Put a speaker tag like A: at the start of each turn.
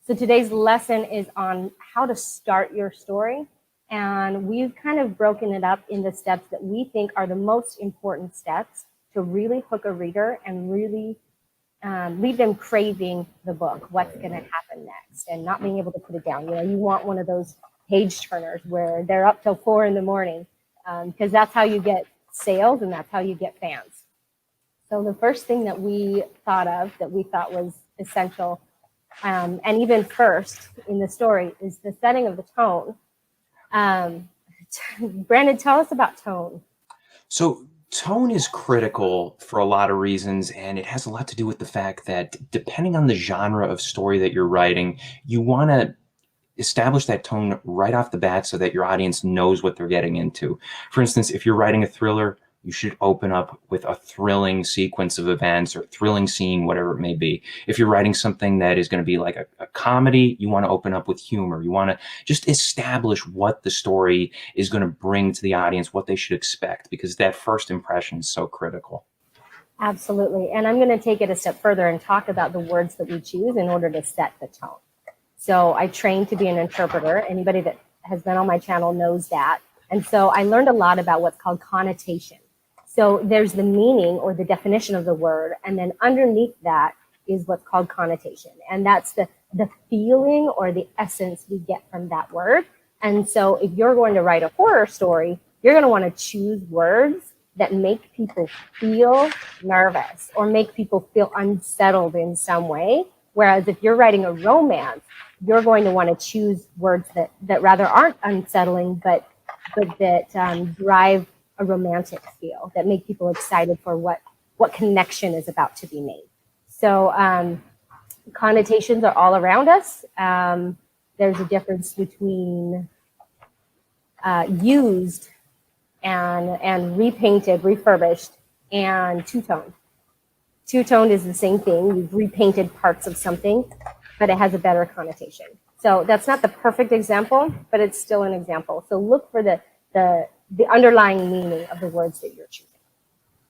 A: So today's lesson is on how to start your story. And we've kind of broken it up into steps that we think are the most important steps to really hook a reader and really leave them craving the book, what's going to happen next, and not being able to put it down. You know, you want one of those page turners where they're up till 4 in the morning, because that's how you get sales and that's how you get fans. So the first thing that we thought of that we thought was essential, and even first in the story, is the setting of the tone. Brandon, tell us about tone.
B: So tone is critical for a lot of reasons, and it has a lot to do with the fact that depending on the genre of story that you're writing, you want to establish that tone right off the bat so that your audience knows what they're getting into. For instance, if you're writing a thriller, you should open up with a thrilling sequence of events or thrilling scene, whatever it may be. If you're writing something that is going to be like a comedy, you want to open up with humor. You want to just establish what the story is going to bring to the audience, what they should expect, because that first impression is so critical.
A: Absolutely. And I'm going to take it a step further and talk about the words that we choose in order to set the tone. So I trained to be an interpreter. Anybody that has been on my channel knows that. And so I learned a lot about what's called connotation. So there's the meaning or the definition of the word, and then underneath that is what's called connotation. And that's the feeling or the essence we get from that word. And so if you're going to write a horror story, you're going to want to choose words that make people feel nervous or make people feel unsettled in some way. Whereas if you're writing a romance, you're going to want to choose words that rather aren't unsettling, but that drive a romantic feel, that make people excited for what connection is about to be made. So connotations are all around us. There's a difference between used and repainted, refurbished, and two-toned. Two-toned is the same thing. You've repainted parts of something, but it has a better connotation. So that's not the perfect example, but it's still an example. So look for the underlying meaning of the words that you're choosing.